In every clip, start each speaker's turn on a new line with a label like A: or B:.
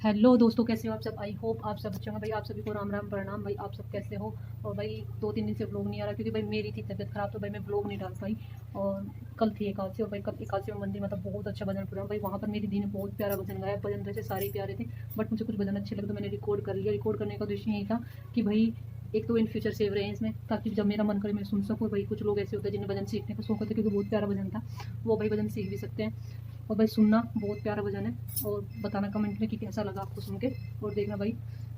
A: Hello दोस्तों, कैसे हो आप सब। आई होप आप सब अच्छे होंगे। भाई आप सभी को राम राम प्रणाम। भाई आप सब कैसे हो। और भाई 2-3 दिन से व्लॉग नहीं आ रहा क्योंकि भाई मेरी थी तबीयत खराब, तो भाई मैं व्लॉग नहीं डाल पाई। और कल थी एकादशी, और भाई कल एकादशी में मंदिर मतलब बहुत अच्छा भजन प्रोग्राम। भाई वहाँ पर मेरी दी ने बहुत प्यारा भजन गाया। भजन वैसे सारे प्यारे थे, बट मुझे कुछ भजन अच्छे लगे तो मैंने रिकॉर्ड कर लिया। रिकॉर्ड करने का उद्देश्य यही था कि भाई एक तो इन फ्यूचर सेव रहे हैं इसमें, ताकि जब मेरा मन करे मैं सुन सकूँ। भाई कुछ लोग ऐसे होते हैं जिन्हें भजन सीखने का शौक होता है, क्योंकि बहुत प्यारा भजन था, वो भाई भजन सीख भी सकते हैं। और भाई सुनना, बहुत प्यारा भजन है। और बताना कमेंट में कि कैसा लगा आपको सुन के। और देखना भाई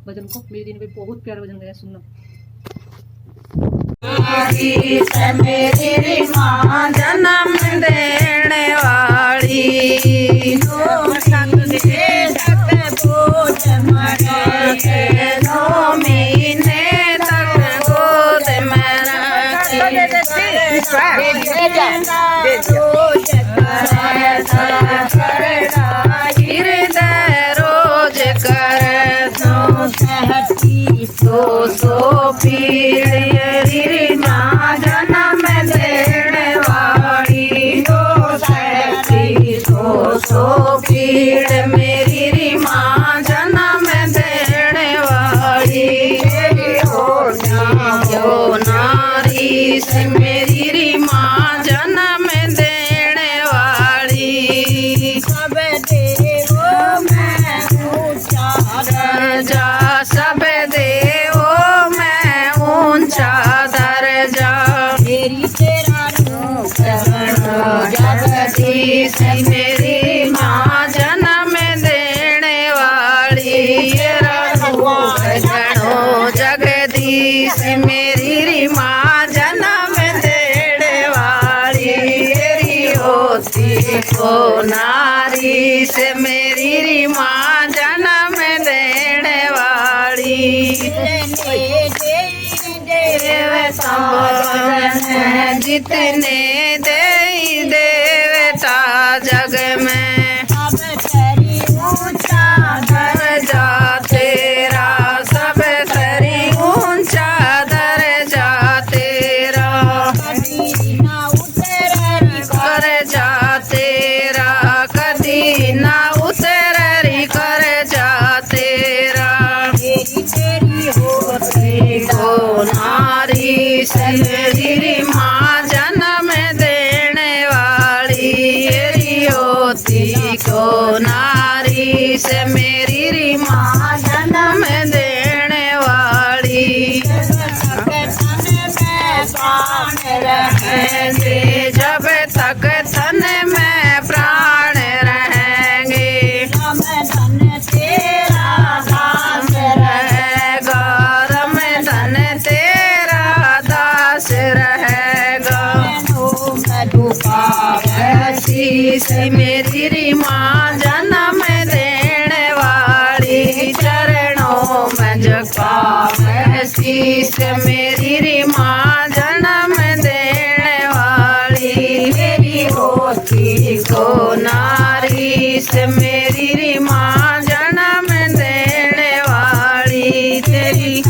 A: भजन को, मेरे दिन में बहुत प्यारा भजन गया, सुनना।
B: मेरी माँ जन्म देने वाली रोज कर सो पीड़ी माँ जन्म देने वाली सो पीड़ मेरी माँ जन्म देने वाली हो नारी से मेरी माँ जन्म देने वाली सब देवों में ऊंचा दर्जा सब देवों में ऊंचा दर्जा मेरी तेरा जगदीश मेरी माँ जन्म देने वाली गणो जगदीश मेरी माँ जन्म देने वाली होती को नारी से मेरी माँ जन्म देने वाली जितने दे देवता जग में ऊंचा दर्जा तेरा सब तरी ऊंचा दर्जा तेरा कर जा तेरा कदी ना उतरी कर जा तेरा तेरी होती को नारी से मेरी माँ जन्म देने वाली होती को नारी से मेरी माँ जन्म देने वाली रहेंगे जब तक तन में प्राण रहेंगे तेरा दास रहेगा रम धन तेरा दास रहेगा शीश मेरी माँ जन्म देने वाली चरणों में झुका शीश मेरी माँ जन्म देने वाली मेरी होती को नारी से मेरी माँ जन्म देने वाली तेरी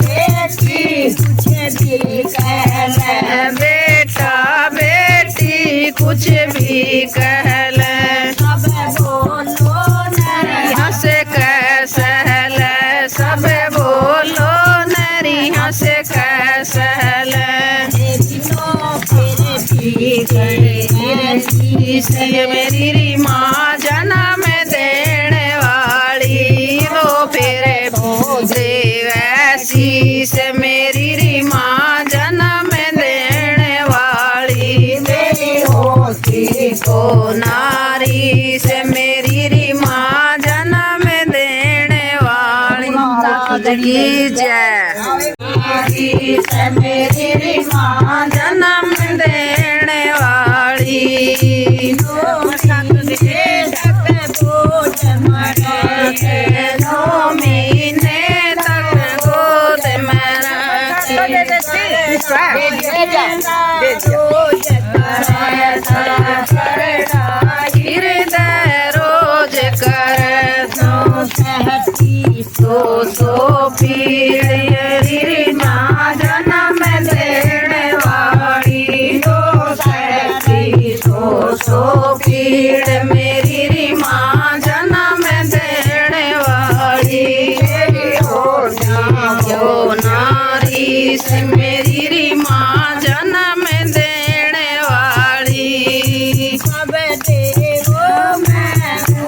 B: बेटी कुछ भी कह ले बेटा बेटी कुछ भी कह ले सब बोलो नरी हंस कैसे ले सब बोलो नरी हंस कैसे ले मेरी माँ जन्म देने वाली वो फिर देव ऐसी से मेरी माँ जन्म देने वाली मेरी होती को नारी से मेरी माँ जन्म देने वाली की जय मेरी माँ जन्म देने वाली महीने तक गोद में हृदय रोज कर सो पीड़ी माँ जन्म देने वाली सो पीड़ मेरी माँ जन्म देने वाली। से मेरी री माँ जन्म देने वाली। सब देवों में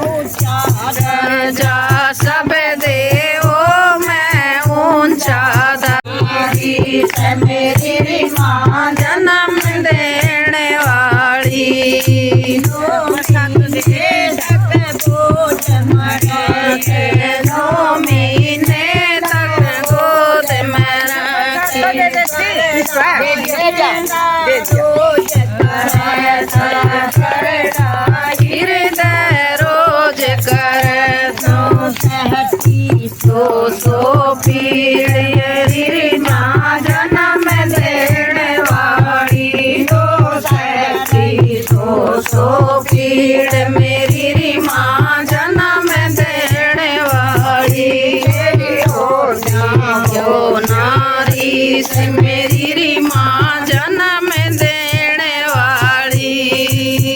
B: ऊंचा दर्जा, सब देवों में ऊंचा दर्जा से मेरी री माँ जन्म देने वाली। दो महीने तक गोद में हृदय रोज कर सो पीड़ माँ जन्म देने वाली। सो पीड़ मेरी री माँ जन्म देने वाली। क्यों नारी से मेरी री माँ जन्म देने वाली।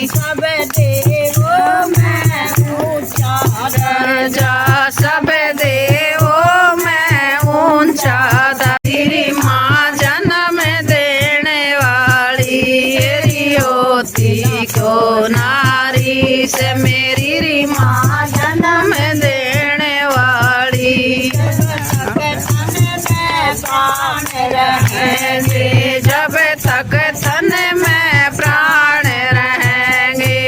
B: सब देवों में ऊंचा दर्जा, सब देवों में ऊंचा दर्जा माँ जन्म देने वाली। क्यों नारी से मेरी री माँ जन्म देने वाली। रहेंगे जब तक तन में प्राण रहेंगे,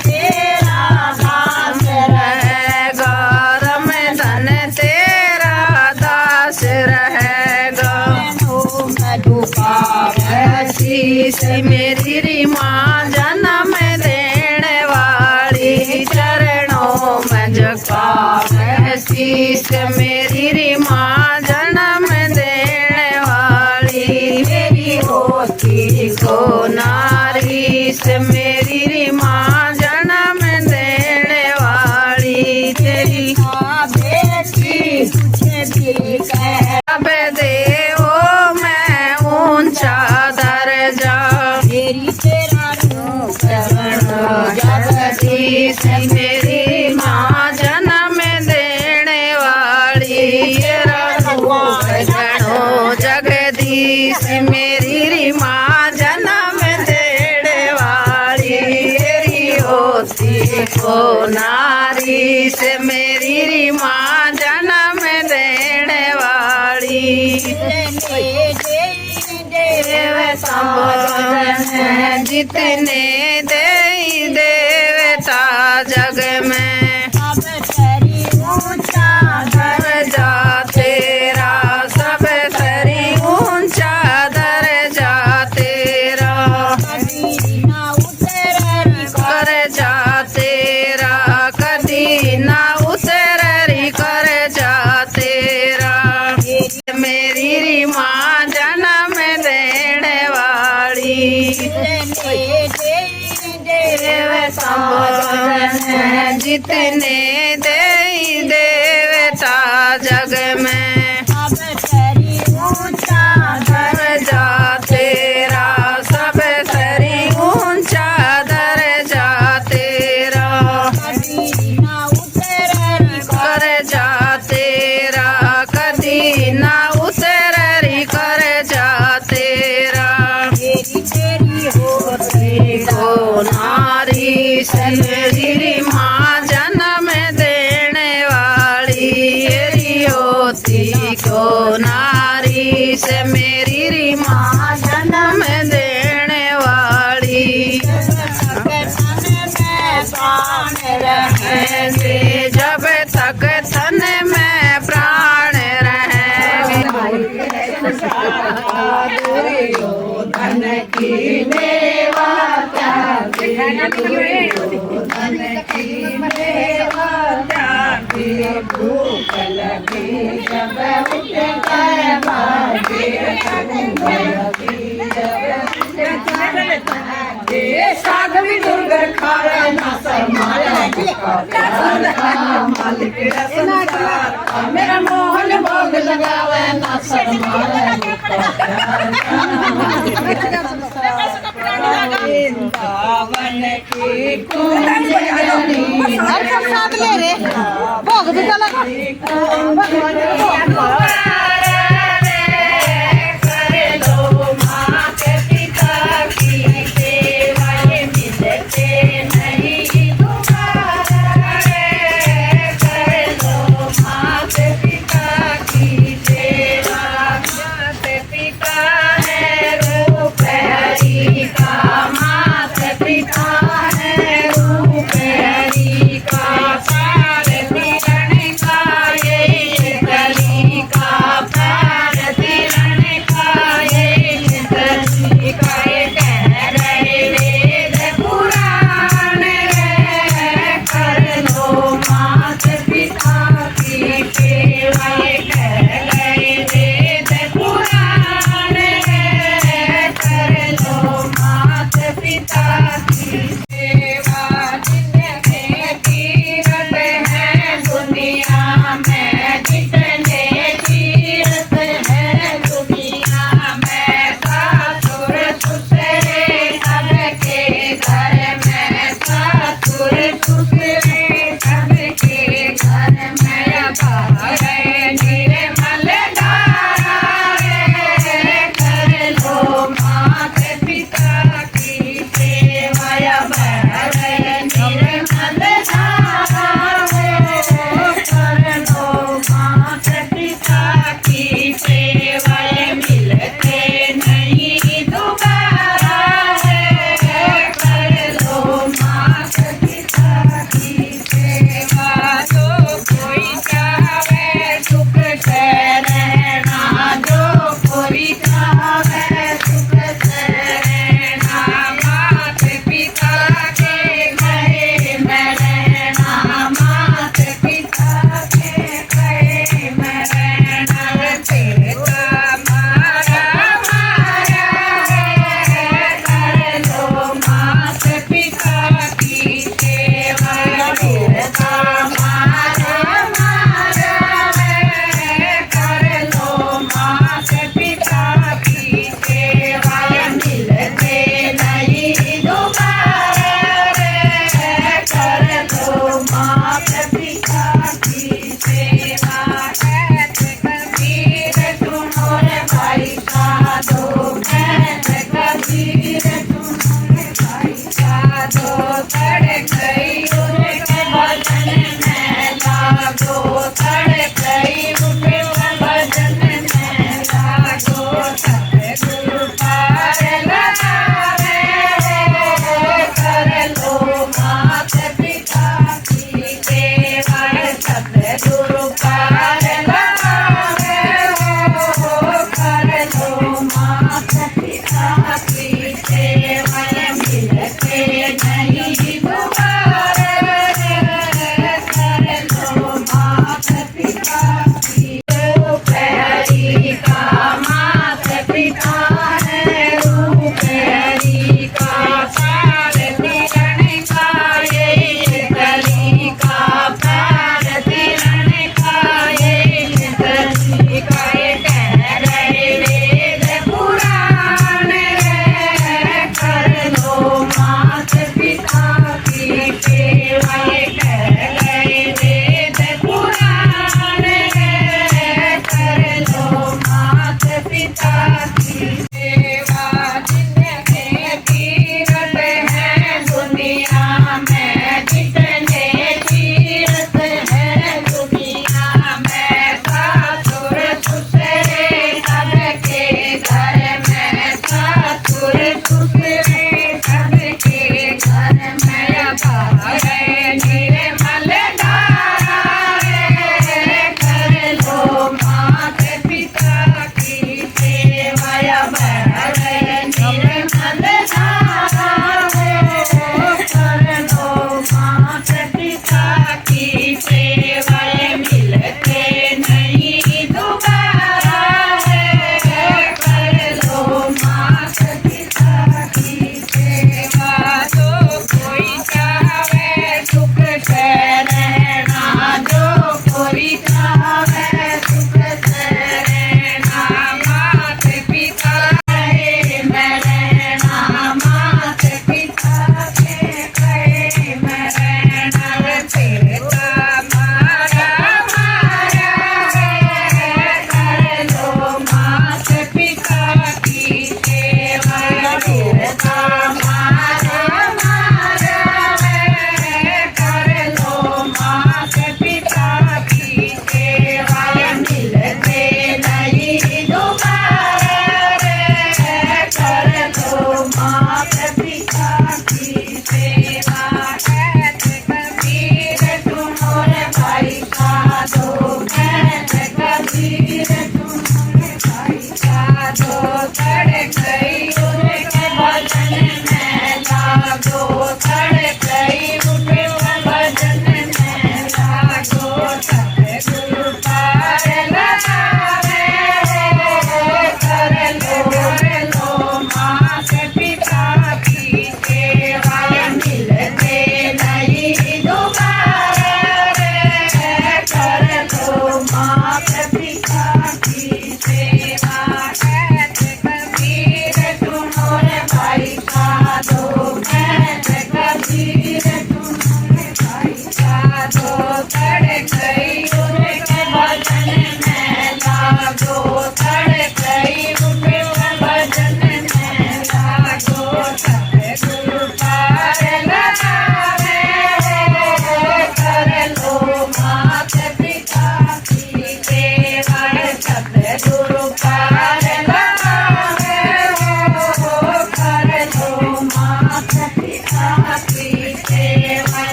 B: तेरा दास रहेगा। रमजान तेरा दास रहेगा। से मेरी री माँ जन्म देने वाली। चरणों में झुका शीस मेरी री माँ जन्म देने वाली। मेरी होती को नारी से मेरी री माँ जन्म देने वाली। तेरी बेटी तुझे भी कह, सब देवों में ऊंचा दर्जा। मेरी तेरा जगदीश मेरी माँ जन्म देने वाली। जगदीश मेरी री माँ जन्म देने वाली। होती को नारी से मेरी री माँ जन्म देने वाली। जितने दे देवता जग में, ऊंचा दर्जा तेरा। सब तरी ऊंचा दर्जा तेरा। कर जा तेरा, कदी ना उतरी कर जा तेरा। मेरी री माँ जन्म देने वाली। जितने दे देवता जग में, ऊंचा दर्जा तेरा। सब तरी ऊंचा दर्जा तेरा। कर जा तेरा, कदी ना उतरी कर जा तेरा। को नारी से मेरी माँ जन्म देने वाली। होती को नारी से मेरी री माँ जन्म देने वाली। रहेंगे जब तक तन में प्राण रहेंगे। धन की देवा भूख लगी जब उठ कर बाजे। साग भी दुर्गर खावे ना मालिक मेरा मोहन भोग लगावे ना वृंदावन की
C: ले रे भोग भी